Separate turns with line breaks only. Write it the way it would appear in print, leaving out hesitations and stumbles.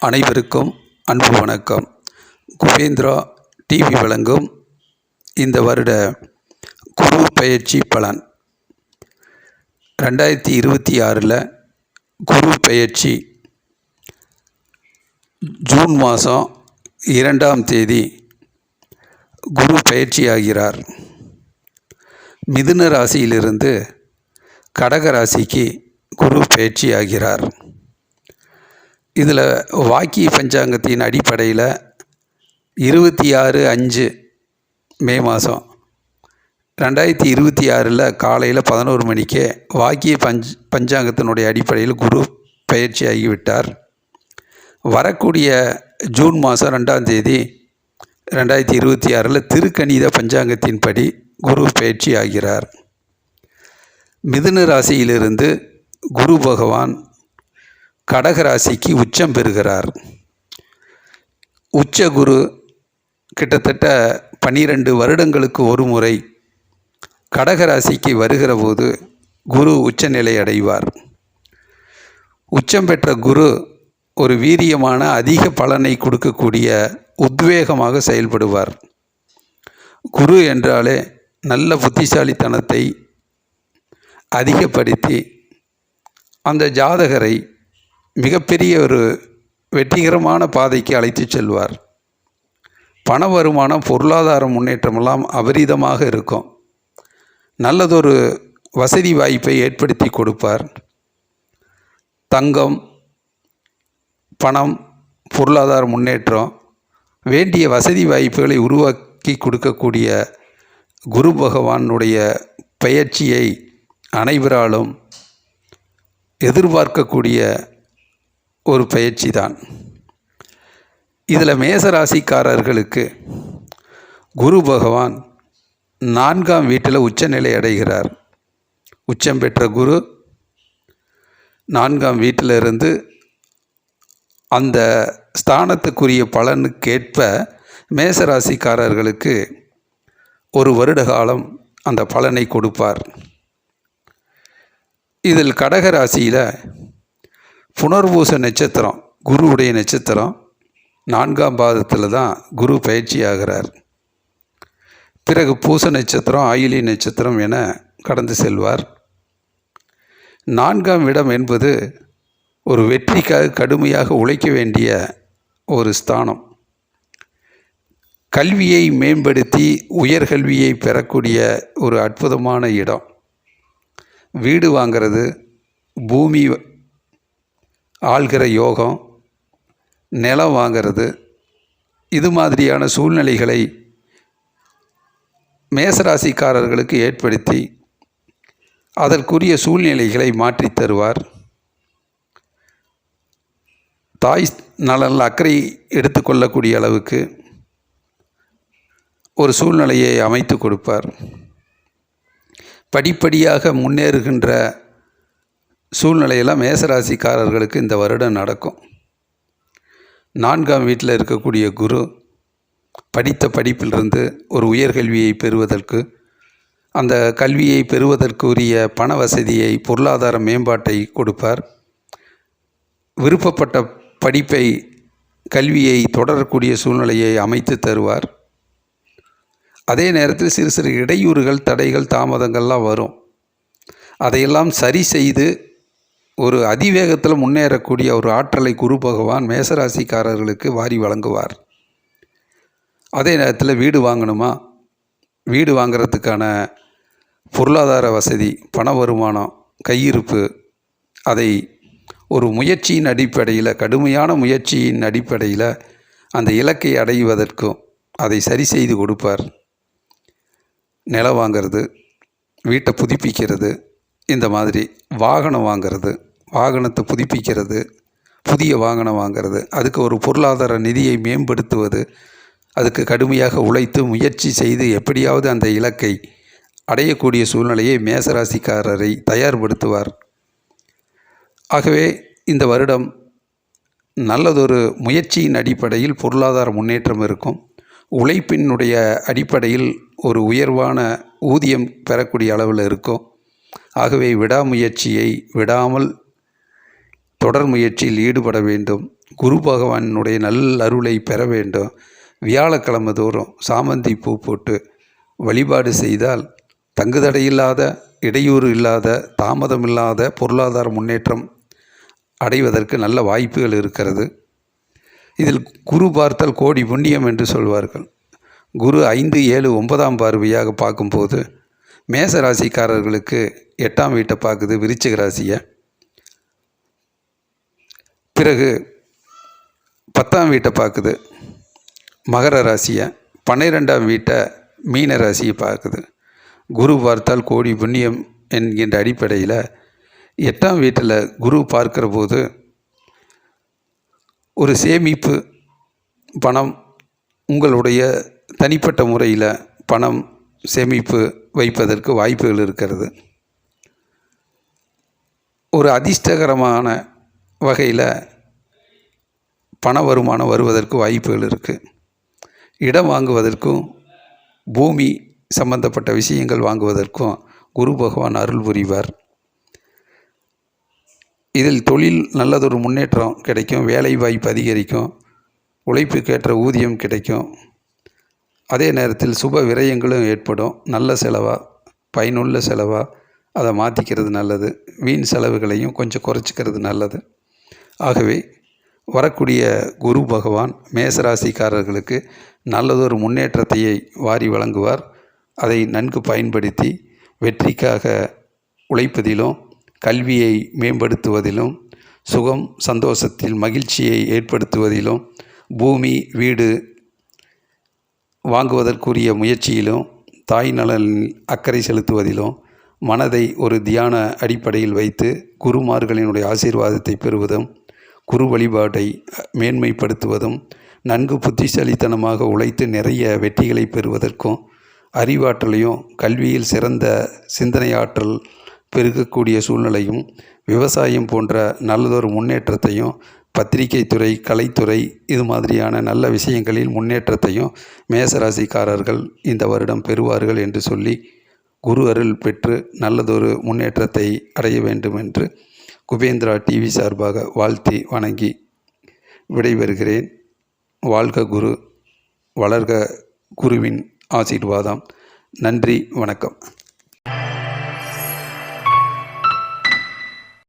அனைவருக்கும் அன்பு வணக்கம். குபேந்திரா டிவி வழங்கும் இந்த வருட குரு பெயர்ச்சி பலன். 2026 குரு பெயர்ச்சி ஜூன் மாதம் 2ஆம் தேதி குரு பெயர்ச்சி ஆகிறார். மிதுன ராசியிலிருந்து கடக ராசிக்கு குரு பெயர்ச்சி ஆகிறார். இதில் வாக்கிய பஞ்சாங்கத்தின் அடிப்படையில் 26/5 மே மாதம் 2026 காலையில் 11 மணிக்கே வாக்கிய பஞ்சாங்கத்தினுடைய அடிப்படையில் குரு பயிற்சி ஆகிவிட்டார். வரக்கூடிய ஜூன் மாதம் 2ஆம் தேதி 2026 திருக்கணித பஞ்சாங்கத்தின்படி குரு பயிற்சி ஆகிறார். மிதுன ராசியிலிருந்து குரு பகவான் கடகராசிக்கு உச்சம் பெறுகிறார். உச்ச குரு கிட்டத்தட்ட 12 வருடங்களுக்கு ஒரு முறை கடகராசிக்கு வருகிற போது குரு உச்சநிலை அடைவார். உச்சம் பெற்ற குரு ஒரு வீரியமான அதிக பலனை கொடுக்கக்கூடிய உத்வேகமாக செயல்படுவார். குரு என்றாலே நல்ல புத்திசாலித்தனத்தை அதிகப்படுத்தி அந்த ஜாதகரை மிகப்பெரிய ஒரு வெற்றிகரமான பாதைக்கு அழைத்து செல்வார். பண வருமானம், பொருளாதார முன்னேற்றமெல்லாம் அபரிதமாக இருக்கும். நல்லதொரு வசதி வாய்ப்பை ஏற்படுத்தி கொடுப்பார். தங்கம், பணம், பொருளாதார முன்னேற்றம், வேண்டிய வசதி வாய்ப்புகளை உருவாக்கி கொடுக்கக்கூடிய குரு பகவானுடைய பெயர்ச்சியை அனைவராலும் எதிர்பார்க்கக்கூடிய ஒரு பயிற்சி தான். இதில் மேசராசிக்காரர்களுக்கு குரு பகவான் 4ஆம் வீட்டில் உச்சநிலை அடைகிறார். உச்சம் பெற்ற குரு 4ஆம் வீட்டிலிருந்து அந்த ஸ்தானத்துக்குரிய பலனுக்கேற்ப மேசராசிக்காரர்களுக்கு ஒரு வருட காலம் அந்த பலனை கொடுப்பார். இதில் கடகராசியில் புனர்பூச நட்சத்திரம், குருவுடைய நட்சத்திரம், 4ஆம் பாதத்தில் தான் குரு பயிற்சி ஆகிறார். பிறகு பூச நட்சத்திரம், ஆயிலி நட்சத்திரம் என கடந்து செல்வார். 4ஆம் இடம் என்பது ஒரு வெற்றிக்காக கடுமையாக உழைக்க வேண்டிய ஒரு ஸ்தானம். கல்வியை மேம்படுத்தி உயர்கல்வியை பெறக்கூடிய ஒரு அற்புதமான இடம். வீடு வாங்கிறது, பூமி ஆள்கிற யோகம், நிலம் வாங்கிறது, இது மாதிரியான சூழ்நிலைகளை மேசராசிக்காரர்களுக்கு ஏற்படுத்தி அதற்குரிய சூழ்நிலைகளை மாற்றி தருவார். தாய் நலனில் அக்கறை எடுத்துக்கொள்ளக்கூடிய அளவுக்கு ஒரு சூழ்நிலையை அமைத்து கொடுப்பார். படிப்படியாக முன்னேறுகின்ற சூழ்நிலையெல்லாம் மேசராசிக்காரர்களுக்கு இந்த வருடம் நடக்கும். 4ஆம் வீட்டில் இருக்கக்கூடிய குரு படித்த படிப்பிலிருந்து ஒரு உயர்கல்வியை பெறுவதற்கு, அந்த கல்வியை பெறுவதற்குரிய பண வசதியை, பொருளாதார மேம்பாட்டை கொடுப்பார். விருப்பப்பட்ட படிப்பை, கல்வியை தொடரக்கூடிய சூழ்நிலையை அமைத்து தருவார். அதே நேரத்தில் சிறு சிறு இடையூறுகள், தடைகள், தாமதங்கள்லாம் வரும். அதையெல்லாம் சரி செய்து ஒரு அதிவேகத்தில் முன்னேறக்கூடிய ஒரு ஆற்றலை குரு பகவான் மேசராசிக்காரர்களுக்கு வாரி வழங்குவார். அதே நேரத்தில் வீடு வாங்கணுமா, வீடு வாங்கிறதுக்கான பொருளாதார வசதி, பண வருமானம், கையிருப்பு, அதை ஒரு முயற்சியின் அடிப்படையில், கடுமையான முயற்சியின் அடிப்படையில் அந்த இலக்கை அடைவதற்கும் அதை சரி செய்து கொடுப்பார். நிலம் வாங்கிறது, வீட்டை புதுப்பிக்கிறது, இந்த மாதிரி வாகனம் வாங்கிறது, வாகனத்தை புதுப்பிக்கிறது, புதிய வாகனம் வாங்கிறது, அதுக்கு ஒரு பொருளாதார நிதியை மேம்படுத்துவது, அதுக்கு கடுமையாக உழைத்து முயற்சி செய்து எப்படியாவது அந்த இலக்கை அடையக்கூடிய சூழ்நிலையை மேசராசிக்காரரை தயார்படுத்துவார். ஆகவே இந்த வருடம் நல்லதொரு முயற்சியின் அடிப்படையில் பொருளாதார முன்னேற்றம் இருக்கும். உழைப்பினுடைய அடிப்படையில் ஒரு உயர்வான ஊதியம் பெறக்கூடிய அளவில் இருக்கும். ஆகவே விடாமுயற்சியை விடாமல் தொடர் முயற்சியில் ஈடுபட வேண்டும். குரு பகவானுடைய நல்லருளை பெற வேண்டும். வியாழக்கிழமை தோறும் சாமந்தி பூ போட்டு வழிபாடு செய்தால் தங்குதடையில்லாத, இடையூறு இல்லாத, தாமதமில்லாத பொருளாதார முன்னேற்றம் அடைவதற்கு நல்ல வாய்ப்புகள் இருக்கிறது. இதில் குரு பார்த்தல் கோடி புண்ணியம் என்று சொல்வார்கள். குரு 5, 7, 9ஆம் பார்வையாக பார்க்கும்போது மேச ராசிக்காரர்களுக்கு 8ஆம் வீட்டை பார்க்குது, விருச்சிக ராசியை. பிறகு 10ஆம் வீட்டை பார்க்குது, மகர ராசியை. 12ஆம் வீட்டை மீன ராசியை பார்க்குது. குரு பார்த்தால் கோடி புண்ணியம் என்கின்ற அடிப்படையில் 8ஆம் வீட்டில் குரு பார்க்கிற போது ஒரு சேமிப்பு பணம், உங்களுடைய தனிப்பட்ட முறையில் பணம் சேமிப்பு வைப்பதற்கு வாய்ப்புகள் இருக்கிறது. ஒரு அதிர்ஷ்டகரமான வகையில் பண வருமானம் வருவதற்கு வாய்ப்புகள் இருக்குது. இடம் வாங்குவதற்கும் பூமி சம்பந்தப்பட்ட விஷயங்கள் வாங்குவதற்கும் குரு பகவான் அருள் புரிவார். இதில் தொழில் நல்லதொரு முன்னேற்றம் கிடைக்கும். வேலை வாய்ப்பு அதிகரிக்கும். உழைப்புக்கேற்ற ஊதியம் கிடைக்கும். அதே நேரத்தில் சுப விரயங்களும் ஏற்படும். நல்ல செலவாக, பயனுள்ள செலவாக அதை மாற்றிக்கிறது நல்லது. வீண் செலவுகளையும் கொஞ்சம் குறைச்சிக்கிறது நல்லது. ஆகவே வரக்கூடிய குரு பகவான் மேசராசிக்காரர்களுக்கு நல்லதொரு முன்னேற்றத்தையை வாரி வழங்குவார். அதை நன்கு பயன்படுத்தி வெற்றிக்காக உழைப்பதிலும், கல்வியை மேம்படுத்துவதிலும், சுகம் சந்தோஷத்தில் மகிழ்ச்சியை ஏற்படுத்துவதிலும், பூமி வீடு வாங்குவதற்குரிய முயற்சியிலும், தாய் நலனில் அக்கறை செலுத்துவதிலும், மனதை ஒரு தியான அடிப்படையில் வைத்து குருமார்களினுடைய ஆசீர்வாதத்தை பெறுவதும், குரு வழிபாட்டை மேன்மைப்படுத்துவதும், நன்கு புத்திசாலித்தனமாக உழைத்து நிறைய வெற்றிகளை பெறுவதற்கும், அறிவாற்றலையும் கல்வியில் சிறந்த சிந்தனையாற்றல் பெருகக்கூடிய சூழ்நிலையும், விவசாயம் போன்ற நல்லதொரு முன்னேற்றத்தையும், பத்திரிகை துறை, கலைத்துறை இது மாதிரியான நல்ல விஷயங்களில் முன்னேற்றத்தையும் மேசராசிக்காரர்கள் இந்த வருடம் பெறுவார்கள் என்று சொல்லி, குரு அருள் பெற்று நல்லதொரு முன்னேற்றத்தை அடைய வேண்டும் என்று குபேந்திரா டிவி சார்பாக வாழ்த்தி வணங்கி விடைபெறுகிறேன். வாழ்க குரு, வளர்க குருவின் ஆசீர்வாதம். நன்றி, வணக்கம்.